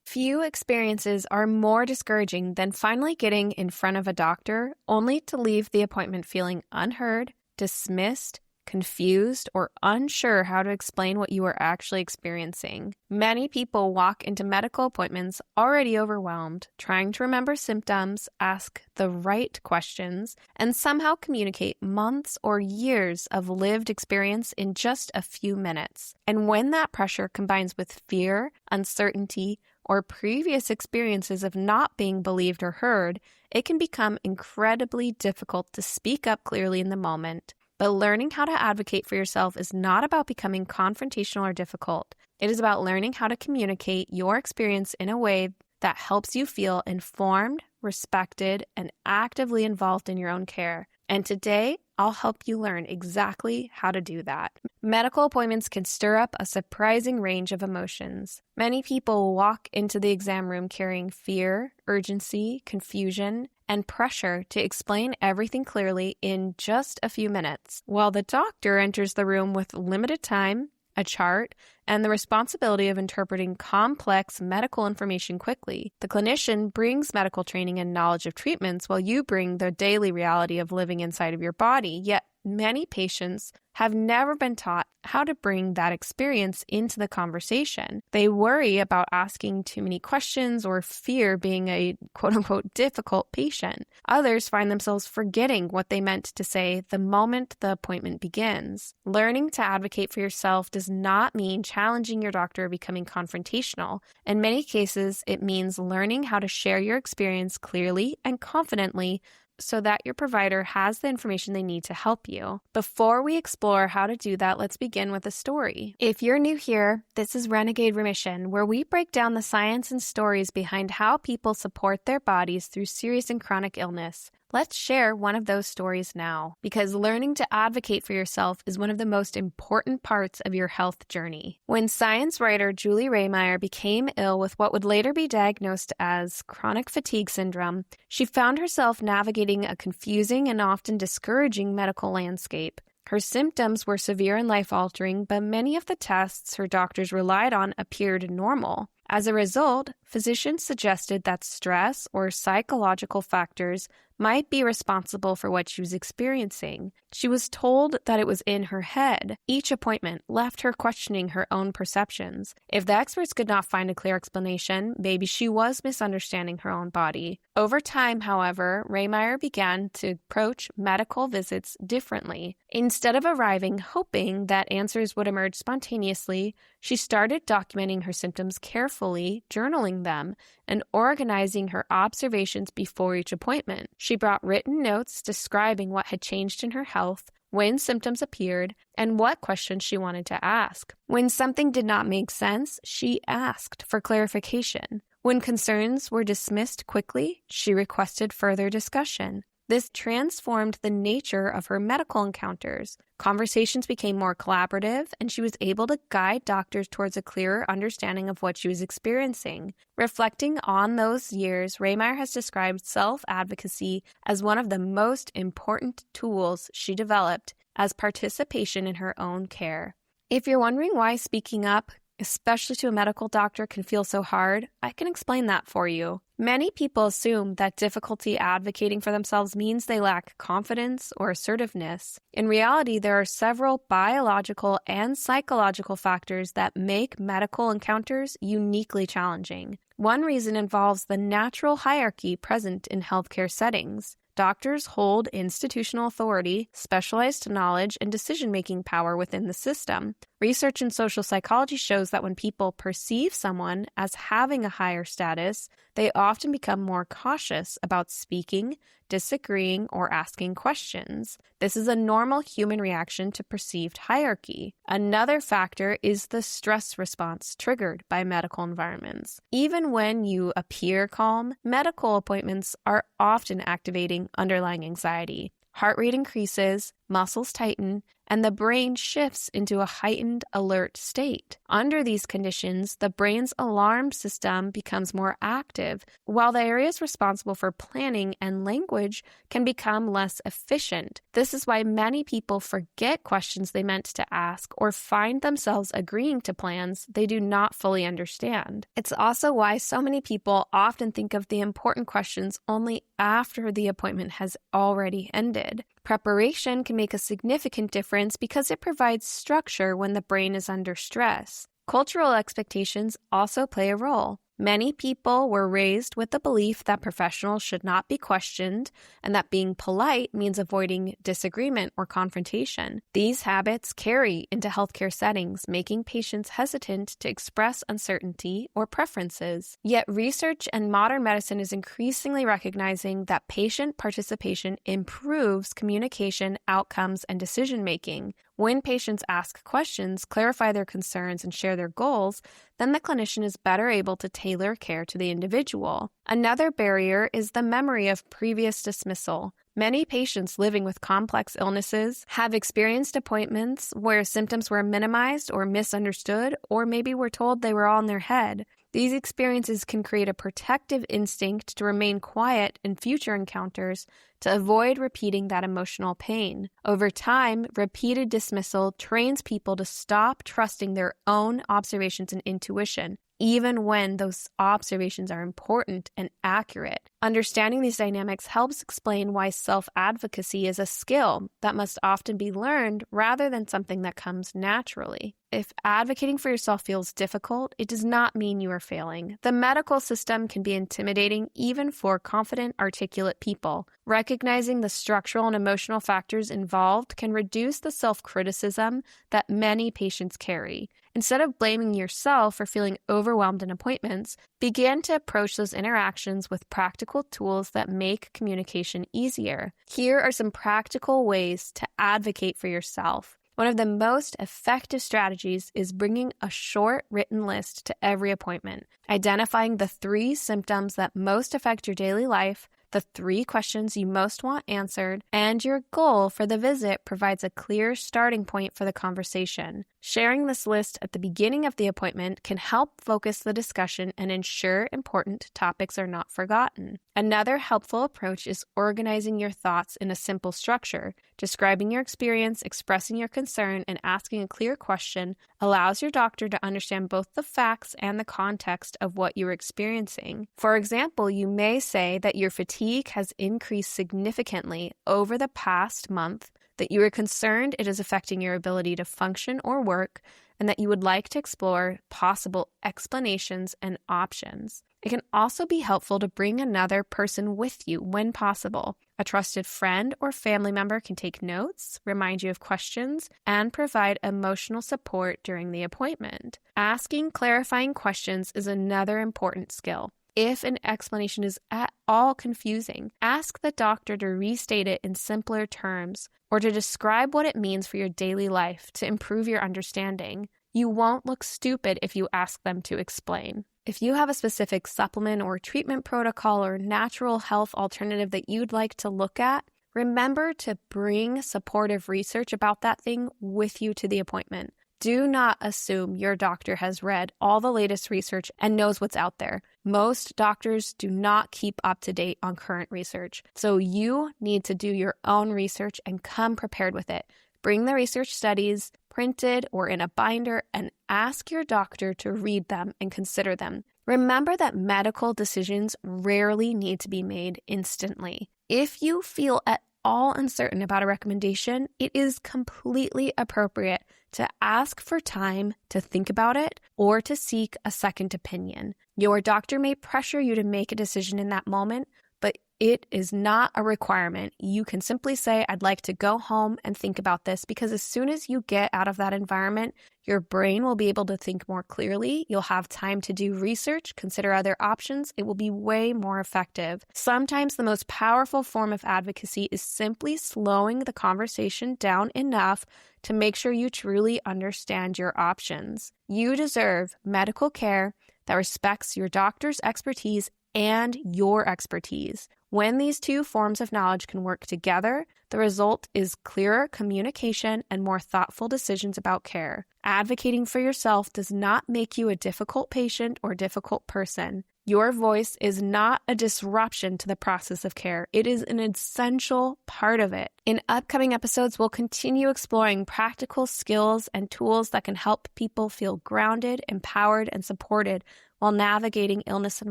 Few experiences are more discouraging than finally getting in front of a doctor only to leave the appointment feeling unheard, dismissed, confused, or unsure how to explain what you are actually experiencing. Many people walk into medical appointments already overwhelmed, trying to remember symptoms, ask the right questions, and somehow communicate months or years of lived experience in just a few minutes. And when that pressure combines with fear, uncertainty, or previous experiences of not being believed or heard, it can become incredibly difficult to speak up clearly in the moment. But learning how to advocate for yourself is not about becoming confrontational or difficult. It is about learning how to communicate your experience in a way that helps you feel informed, respected, and actively involved in your own care. And today, I'll help you learn exactly how to do that. Medical appointments can stir up a surprising range of emotions. Many people walk into the exam room carrying fear, urgency, confusion, and pressure to explain everything clearly in just a few minutes, while the doctor enters the room with limited time, a chart, and the responsibility of interpreting complex medical information quickly. The clinician brings medical training and knowledge of treatments while you bring the daily reality of living inside of your body, yet many patients have never been taught how to bring that experience into the conversation. They worry about asking too many questions or fear being a quote-unquote difficult patient. Others find themselves forgetting what they meant to say the moment the appointment begins. Learning to advocate for yourself does not mean challenging your doctor or becoming confrontational. In many cases, it means learning how to share your experience clearly and confidently so that your provider has the information they need to help you. Before we explore how to do that, let's begin with a story. If you're new here, this is Renegade Remission, where we break down the science and stories behind how people support their bodies through serious and chronic illness. Let's share one of those stories now, because learning to advocate for yourself is one of the most important parts of your health journey. When science writer Julie Rehmeyer became ill with what would later be diagnosed as chronic fatigue syndrome, she found herself navigating a confusing and often discouraging medical landscape. Her symptoms were severe and life-altering, but many of the tests her doctors relied on appeared normal. As a result, physicians suggested that stress or psychological factors might be responsible for what she was experiencing. She was told that it was in her head. Each appointment left her questioning her own perceptions. If the experts could not find a clear explanation, maybe she was misunderstanding her own body. Over time, however, Rehmeyer began to approach medical visits differently. Instead of arriving hoping that answers would emerge spontaneously, she started documenting her symptoms carefully, journaling them, and organizing her observations before each appointment. She brought written notes describing what had changed in her health, when symptoms appeared, and what questions she wanted to ask. When something did not make sense, she asked for clarification. When concerns were dismissed quickly, she requested further discussion. This transformed the nature of her medical encounters. Conversations became more collaborative, and she was able to guide doctors towards a clearer understanding of what she was experiencing. Reflecting on those years, Rehmeyer has described self-advocacy as one of the most important tools she developed as participation in her own care. If you're wondering why speaking up, especially to a medical doctor, can feel so hard, I can explain that for you. Many people assume that difficulty advocating for themselves means they lack confidence or assertiveness. In reality, there are several biological and psychological factors that make medical encounters uniquely challenging. One reason involves the natural hierarchy present in healthcare settings. Doctors hold institutional authority, specialized knowledge, and decision-making power within the system. Research in social psychology shows that when people perceive someone as having a higher status, they often become more cautious about speaking, disagreeing, or asking questions. This is a normal human reaction to perceived hierarchy. Another factor is the stress response triggered by medical environments. Even when you appear calm, medical appointments are often activating underlying anxiety. Heart rate increases, muscles tighten, and the brain shifts into a heightened alert state. Under these conditions, the brain's alarm system becomes more active, while the areas responsible for planning and language can become less efficient. This is why many people forget questions they meant to ask or find themselves agreeing to plans they do not fully understand. It's also why so many people often think of the important questions only after the appointment has already ended. Preparation can make a significant difference because it provides structure when the brain is under stress. Cultural expectations also play a role. Many people were raised with the belief that professionals should not be questioned and that being polite means avoiding disagreement or confrontation. These habits carry into healthcare settings, making patients hesitant to express uncertainty or preferences. Yet research and modern medicine is increasingly recognizing that patient participation improves communication, outcomes, and decision-making. When patients ask questions, clarify their concerns, and share their goals, then the clinician is better able to tailor care to the individual. Another barrier is the memory of previous dismissal. Many patients living with complex illnesses have experienced appointments where symptoms were minimized or misunderstood, or maybe were told they were all in their head. These experiences can create a protective instinct to remain quiet in future encounters to avoid repeating that emotional pain. Over time, repeated dismissal trains people to stop trusting their own observations and intuition, even when those observations are important and accurate. Understanding these dynamics helps explain why self-advocacy is a skill that must often be learned rather than something that comes naturally. If advocating for yourself feels difficult, it does not mean you are failing. The medical system can be intimidating even for confident, articulate people. Recognizing the structural and emotional factors involved can reduce the self-criticism that many patients carry. Instead of blaming yourself for feeling overwhelmed in appointments, begin to approach those interactions with practical tools that make communication easier. Here are some practical ways to advocate for yourself. One of the most effective strategies is bringing a short written list to every appointment, identifying the 3 symptoms that most affect your daily life, the 3 questions you most want answered, and your goal for the visit provides a clear starting point for the conversation. Sharing this list at the beginning of the appointment can help focus the discussion and ensure important topics are not forgotten. Another helpful approach is organizing your thoughts in a simple structure. Describing your experience, expressing your concern, and asking a clear question allows your doctor to understand both the facts and the context of what you're experiencing. For example, you may say that your fatigue has increased significantly over the past month, that you are concerned it is affecting your ability to function or work, and that you would like to explore possible explanations and options. It can also be helpful to bring another person with you when possible. A trusted friend or family member can take notes, remind you of questions, and provide emotional support during the appointment. Asking clarifying questions is another important skill. If an explanation is at all confusing, ask the doctor to restate it in simpler terms or to describe what it means for your daily life to improve your understanding. You won't look stupid if you ask them to explain. If you have a specific supplement or treatment protocol or natural health alternative that you'd like to look at, remember to bring supportive research about that thing with you to the appointment. Do not assume your doctor has read all the latest research and knows what's out there. Most doctors do not keep up to date on current research, so you need to do your own research and come prepared with it. Bring the research studies printed or in a binder and ask your doctor to read them and consider them. Remember that medical decisions rarely need to be made instantly. If you feel at all uncertain about a recommendation, it is completely appropriate to ask for time to think about it or to seek a second opinion. Your doctor may pressure you to make a decision in that moment, but it is not a requirement. You can simply say, I'd like to go home and think about this, because as soon as you get out of that environment, your brain will be able to think more clearly. You'll have time to do research, consider other options. It will be way more effective. Sometimes the most powerful form of advocacy is simply slowing the conversation down enough to make sure you truly understand your options. You deserve medical care that respects your doctor's expertise and your expertise. When these two forms of knowledge can work together, the result is clearer communication and more thoughtful decisions about care. Advocating for yourself does not make you a difficult patient or difficult person. Your voice is not a disruption to the process of care. It is an essential part of it. In upcoming episodes, we'll continue exploring practical skills and tools that can help people feel grounded, empowered, and supported while navigating illness and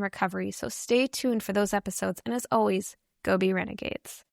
recovery. So stay tuned for those episodes. And as always, go be renegades.